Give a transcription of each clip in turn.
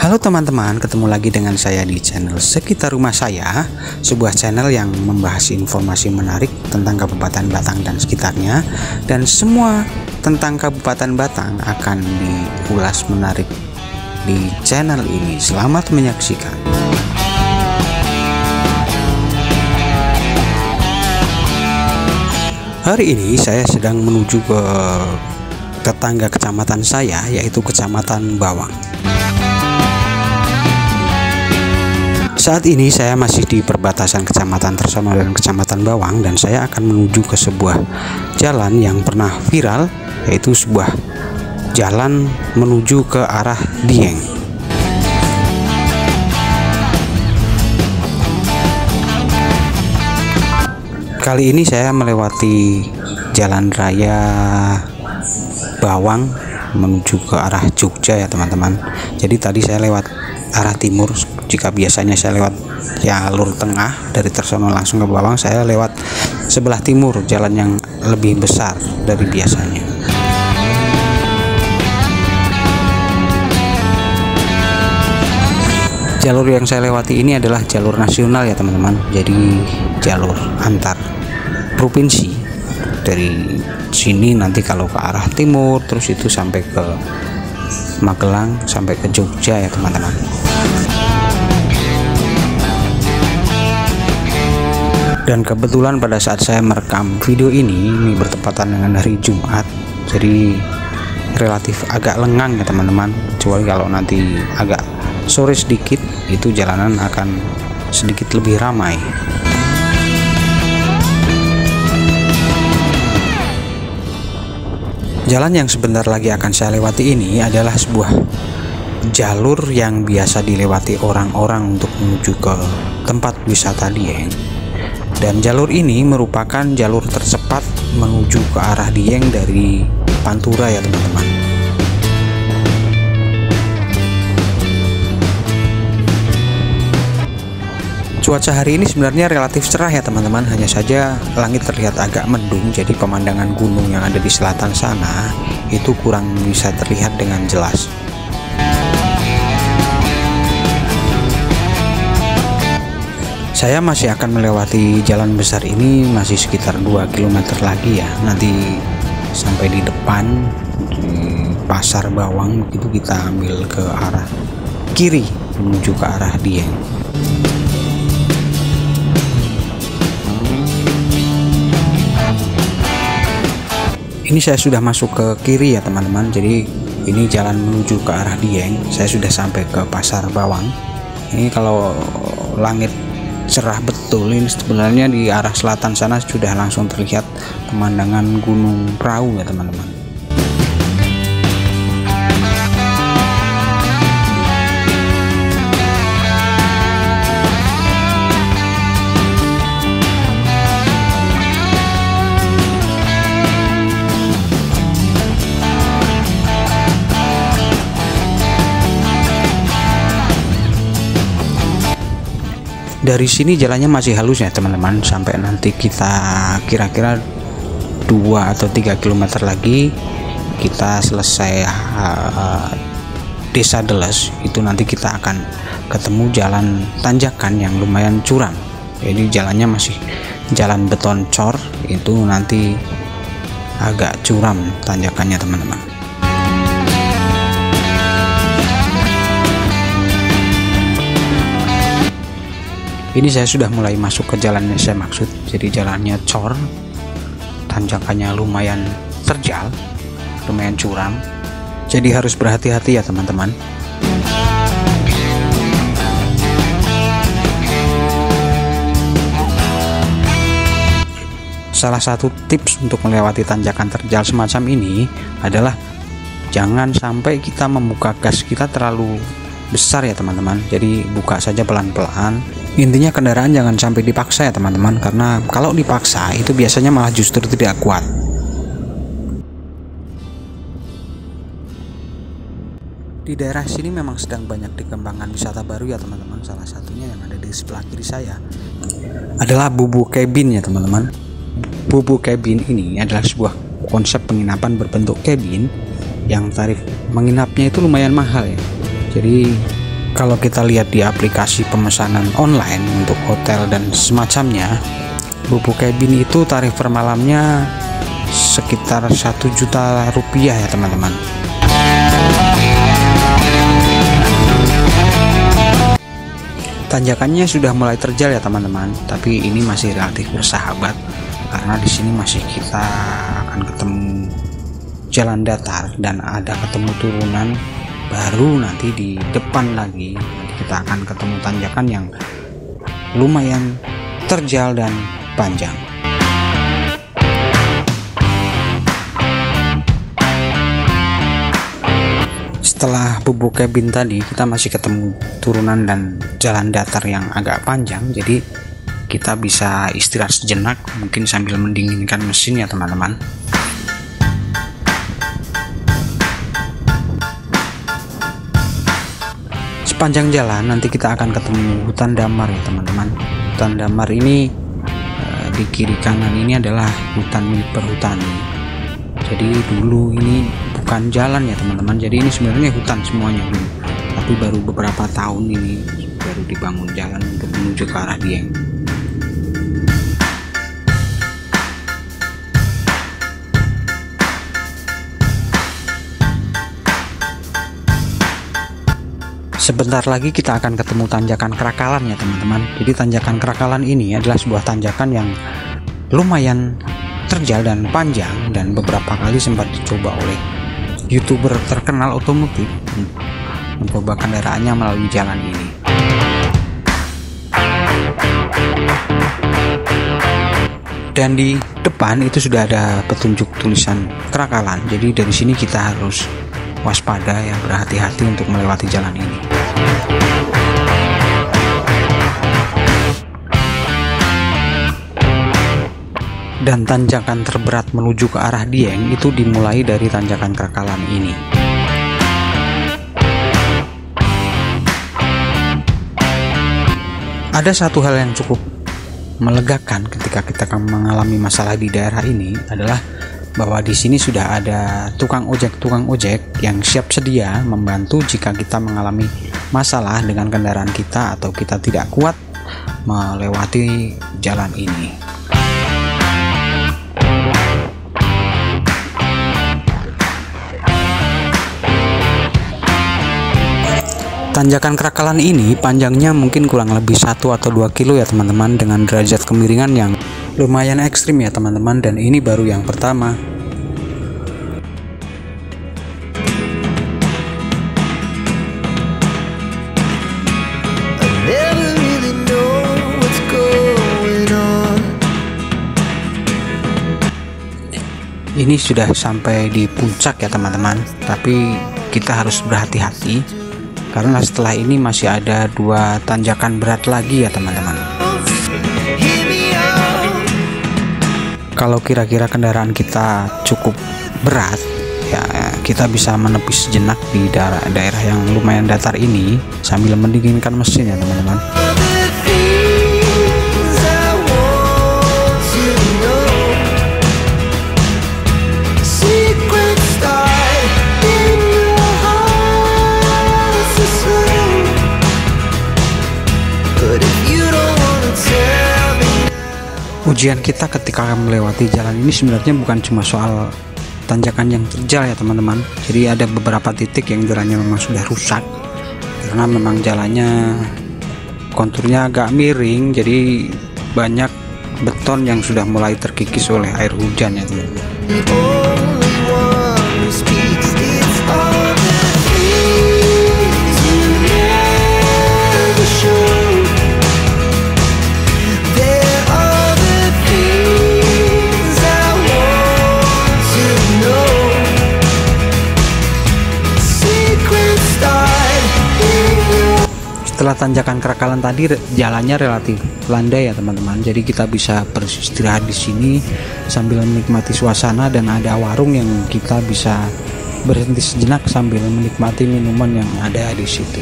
Halo teman-teman, ketemu lagi dengan saya di channel Sekitar Rumah Saya, sebuah channel yang membahas informasi menarik tentang Kabupaten Batang dan sekitarnya, dan semua tentang Kabupaten Batang akan diulas menarik di channel ini. Selamat menyaksikan. Hari ini saya sedang menuju ke tetangga kecamatan saya, yaitu Kecamatan Bawang. Saat ini saya masih di perbatasan Kecamatan Tresono dan Kecamatan Bawang, dan saya akan menuju ke sebuah jalan yang pernah viral, yaitu sebuah jalan menuju ke arah Dieng. Kali ini saya melewati jalan raya Bawang menuju ke arah Jogja ya teman-teman. Jadi tadi saya lewat arah timur. Jika biasanya saya lewat jalur tengah dari Tresono langsung ke Bawang, saya lewat sebelah timur, jalan yang lebih besar dari biasanya. Jalur yang saya lewati ini adalah jalur nasional ya teman-teman. Jadi jalur antar provinsi. Dari sini nanti kalau ke arah timur, terus itu sampai ke Magelang, sampai ke Jogja ya teman-teman. Dan kebetulan pada saat saya merekam video ini bertepatan dengan hari Jumat, jadi relatif agak lengang ya teman-teman. Kecuali kalau nanti agak sore sedikit, itu jalanan akan sedikit lebih ramai. Jalan yang sebentar lagi akan saya lewati ini adalah sebuah jalur yang biasa dilewati orang-orang untuk menuju ke tempat wisata Dieng. Dan jalur ini merupakan jalur tercepat menuju ke arah Dieng dari Pantura ya teman-teman. Cuaca hari ini sebenarnya relatif cerah ya teman-teman, hanya saja langit terlihat agak mendung, jadi pemandangan gunung yang ada di selatan sana itu kurang bisa terlihat dengan jelas. Saya masih akan melewati jalan besar ini masih sekitar 2 km lagi ya. Nanti sampai di depan di Pasar Bawang, begitu kita ambil ke arah kiri menuju ke arah Dieng. Ini saya sudah masuk ke kiri ya teman-teman. Jadi ini jalan menuju ke arah Dieng. Saya sudah sampai ke Pasar Bawang. Ini kalau langit cerah betul, ini sebenarnya di arah selatan sana sudah langsung terlihat pemandangan Gunung Prau ya teman-teman. Dari sini jalannya masih halus ya teman-teman, sampai nanti kita kira-kira 2 atau 3 km lagi kita selesai Desa Deles. Itu nanti kita akan ketemu jalan tanjakan yang lumayan curam. Jadi jalannya masih jalan beton cor, itu nanti agak curam tanjakannya teman-teman. Ini saya sudah mulai masuk ke jalan yang saya maksud. Jadi jalannya cor, tanjakannya lumayan terjal, lumayan curam. Jadi harus berhati-hati ya teman-teman. Salah satu tips untuk melewati tanjakan terjal semacam ini adalah jangan sampai kita membuka gas kita terlalu besar ya teman-teman. Jadi buka saja pelan-pelan. Intinya kendaraan jangan sampai dipaksa ya teman-teman, karena kalau dipaksa itu biasanya malah justru tidak kuat. Di daerah sini memang sedang banyak dikembangkan wisata baru ya teman-teman. Salah satunya yang ada di sebelah kiri saya adalah Bubuk Cabin ya teman-teman. Bubuk Cabin ini adalah sebuah konsep penginapan berbentuk cabin yang tarif menginapnya itu lumayan mahal ya. Jadi Kalau kita lihat di aplikasi pemesanan online untuk hotel dan semacamnya, Bubuk Cabin itu tarif per malamnya sekitar 1 juta rupiah ya teman-teman. Tanjakannya sudah mulai terjal ya teman-teman, tapi ini masih relatif bersahabat karena di sini masih kita akan ketemu jalan datar dan ada ketemu turunan, baru nanti di depan lagi nanti kita akan ketemu tanjakan yang lumayan terjal dan panjang. Setelah Bubuk Cabin tadi kita masih ketemu turunan dan jalan datar yang agak panjang, jadi kita bisa istirahat sejenak mungkin sambil mendinginkan mesin ya teman-teman. Sepanjang jalan nanti kita akan ketemu hutan damar ya teman-teman. Hutan damar ini di kiri kanan ini adalah hutan milik perhutani. Jadi dulu ini bukan jalan ya teman-teman, jadi ini sebenarnya hutan semuanya dulu, tapi baru beberapa tahun ini baru dibangun jalan untuk menuju ke arah Dieng. Sebentar lagi kita akan ketemu tanjakan Krakalan ya teman-teman. Jadi tanjakan Krakalan ini adalah sebuah tanjakan yang lumayan terjal dan panjang, dan beberapa kali sempat dicoba oleh YouTuber terkenal otomotif mencoba kendaraannya melalui jalan ini. Dan di depan itu sudah ada petunjuk tulisan Krakalan. Jadi dari sini kita harus waspada ya, berhati-hati untuk melewati jalan ini. Dan tanjakan terberat menuju ke arah Dieng itu dimulai dari tanjakan Krakalan ini. Ada satu hal yang cukup melegakan ketika kita mengalami masalah di daerah ini adalah bahwa di sini sudah ada tukang ojek yang siap sedia membantu jika kita mengalami masalah dengan kendaraan kita atau kita tidak kuat melewati jalan ini. Tanjakan Krakalan ini panjangnya mungkin kurang lebih 1 atau 2 kilo ya teman-teman, dengan derajat kemiringan yang lumayan ekstrim ya teman-teman, dan ini baru yang pertama. Ini sudah sampai di puncak ya teman-teman, tapi kita harus berhati-hati karena setelah ini masih ada 2 tanjakan berat lagi ya teman-teman. Kalau kira-kira kendaraan kita cukup berat ya, kita bisa menepi sejenak di daerah yang lumayan datar ini sambil mendinginkan mesin ya teman-teman. Ujian kita ketika melewati jalan ini sebenarnya bukan cuma soal tanjakan yang terjal ya teman-teman. Jadi ada beberapa titik yang jalannya memang sudah rusak karena memang jalannya konturnya agak miring, jadi banyak beton yang sudah mulai terkikis oleh air hujan ya teman-teman. Setelah tanjakan Krakalan tadi jalannya relatif landai ya teman-teman, jadi kita bisa beristirahat di sini sambil menikmati suasana, dan ada warung yang kita bisa berhenti sejenak sambil menikmati minuman yang ada di situ.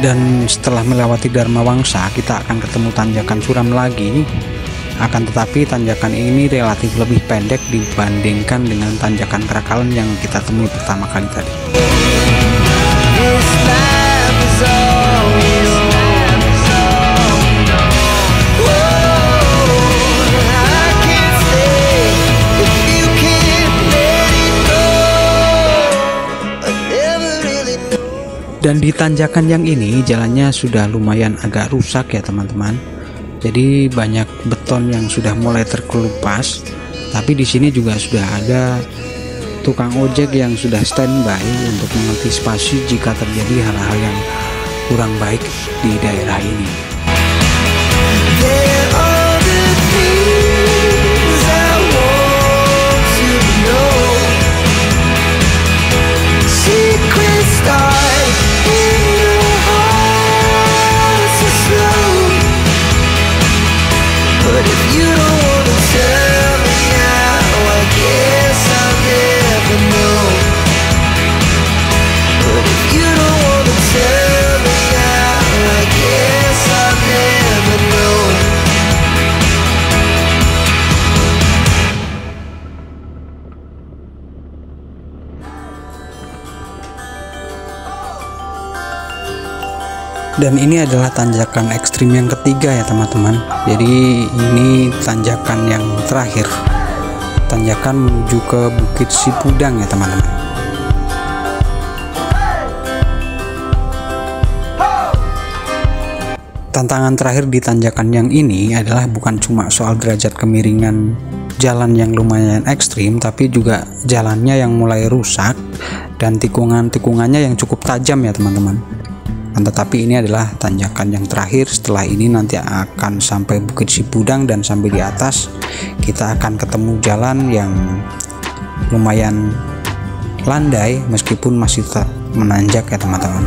Dan setelah melewati Dharma Wangsa kita akan ketemu tanjakan curam lagi. Akan tetapi tanjakan ini relatif lebih pendek dibandingkan dengan tanjakan Kerakalan yang kita temui pertama kali tadi. Dan di tanjakan yang ini jalannya sudah lumayan agak rusak ya teman-teman. Jadi banyak beton yang sudah mulai terkelupas. Tapi di sini juga sudah ada tukang ojek yang sudah standby untuk mengantisipasi jika terjadi hal-hal yang kurang baik di daerah ini. Dan ini adalah tanjakan ekstrim yang ketiga ya teman-teman. Jadi ini tanjakan yang terakhir, tanjakan menuju ke Bukit Sipudang ya teman-teman. Tantangan terakhir di tanjakan yang ini adalah bukan cuma soal derajat kemiringan jalan yang lumayan ekstrim, tapi juga jalannya yang mulai rusak dan tikungannya yang cukup tajam ya teman-teman. Tetapi ini adalah tanjakan yang terakhir. Setelah ini nanti akan sampai Bukit Sipudang, dan sampai di atas kita akan ketemu jalan yang lumayan landai meskipun masih tetap menanjak ya teman-teman.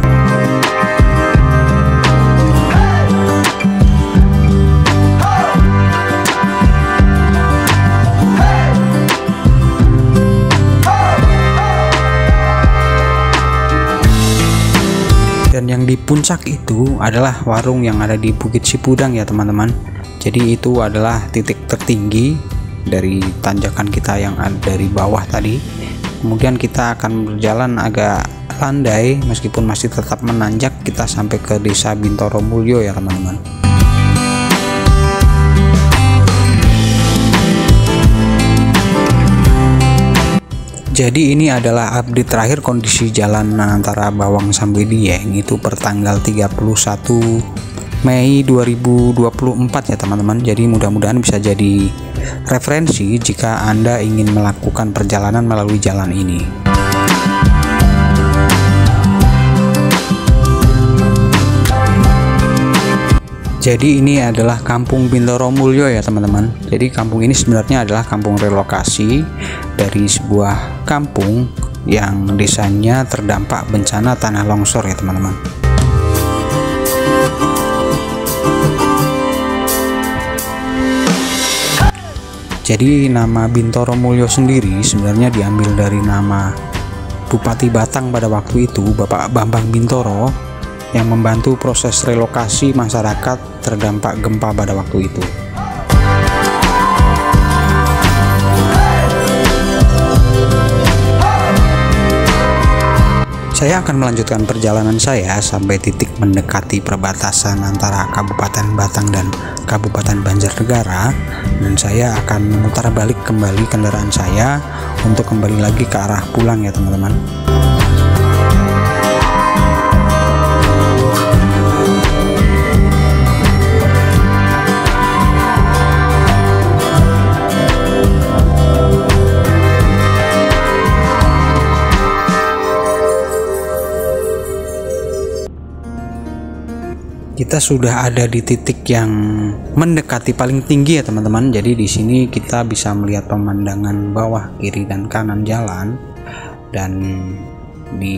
Dan yang di puncak itu adalah warung yang ada di Bukit Sipudang ya teman-teman. Jadi itu adalah titik tertinggi dari tanjakan kita yang ada dari bawah tadi. Kemudian kita akan berjalan agak landai meskipun masih tetap menanjak, kita sampai ke Desa Bintoro Mulyo ya teman-teman. Jadi ini adalah update terakhir kondisi jalan antara Bawang sampai Dieng itu per tanggal 31 Mei 2024 ya teman-teman. Jadi mudah-mudahan bisa jadi referensi jika Anda ingin melakukan perjalanan melalui jalan ini. Jadi ini adalah Kampung Bintoro Mulyo ya teman-teman. Jadi kampung ini sebenarnya adalah kampung relokasi dari sebuah kampung yang desanya terdampak bencana tanah longsor ya teman-teman. Jadi nama Bintoro Mulyo sendiri sebenarnya diambil dari nama Bupati Batang pada waktu itu, Bapak Bambang Bintoro, yang membantu proses relokasi masyarakat terdampak gempa pada waktu itu. Saya akan melanjutkan perjalanan saya sampai titik mendekati perbatasan antara Kabupaten Batang dan Kabupaten Banjarnegara, dan saya akan memutar balik kembali kendaraan saya untuk kembali lagi ke arah pulang ya teman-teman. Kita sudah ada di titik yang mendekati paling tinggi ya teman-teman. Jadi di sini kita bisa melihat pemandangan bawah, kiri dan kanan jalan, dan di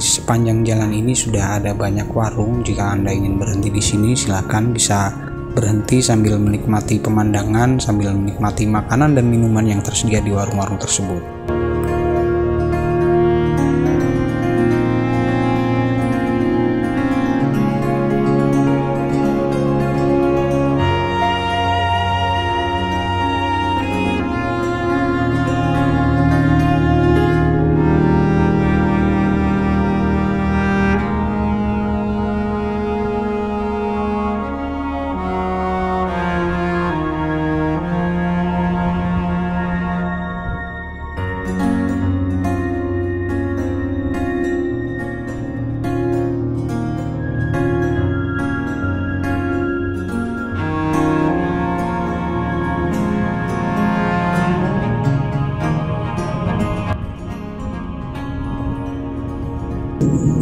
sepanjang jalan ini sudah ada banyak warung. Jika Anda ingin berhenti di sini, silakan bisa berhenti sambil menikmati pemandangan, sambil menikmati makanan dan minuman yang tersedia di warung-warung tersebut.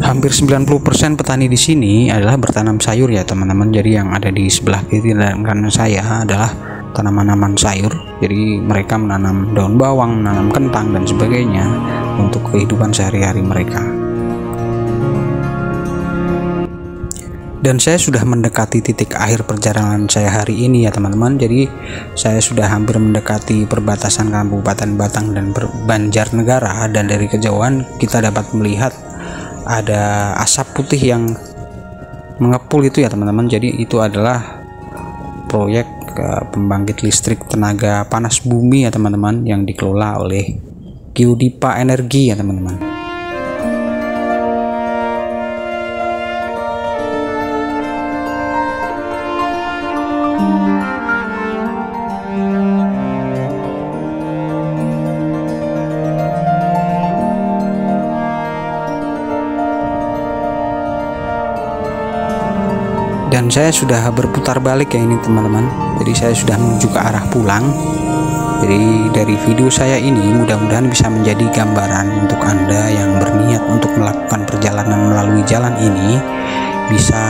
Hampir 90% petani di sini adalah bertanam sayur ya teman-teman. Jadi yang ada di sebelah kiri dan kanan saya adalah tanaman-tanaman sayur. Jadi mereka menanam daun bawang, menanam kentang dan sebagainya untuk kehidupan sehari-hari mereka. Dan saya sudah mendekati titik akhir perjalanan saya hari ini ya teman-teman. Jadi saya sudah hampir mendekati perbatasan Kabupaten Batang dan Banjarnegara, dan dari kejauhan kita dapat melihat ada asap putih yang mengepul itu ya teman-teman. Jadi itu adalah proyek pembangkit listrik tenaga panas bumi ya teman-teman, yang dikelola oleh Geodipa Energi ya teman-teman. Dan saya sudah berputar balik ya ini teman-teman. Jadi saya sudah menuju ke arah pulang. Jadi dari video saya ini mudah-mudahan bisa menjadi gambaran untuk Anda yang berniat untuk melakukan perjalanan melalui jalan ini, bisa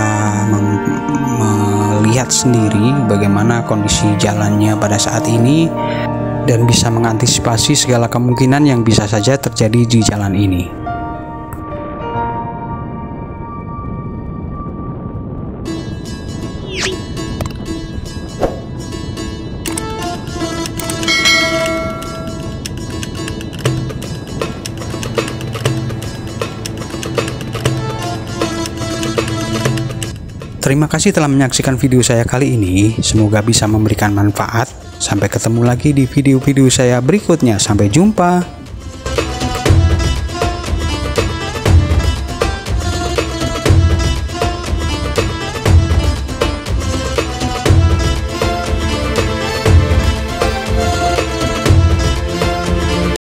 melihat sendiri bagaimana kondisi jalannya pada saat ini dan bisa mengantisipasi segala kemungkinan yang bisa saja terjadi di jalan ini. Terima kasih telah menyaksikan video saya kali ini. Semoga bisa memberikan manfaat. Sampai ketemu lagi di video-video saya berikutnya. Sampai jumpa.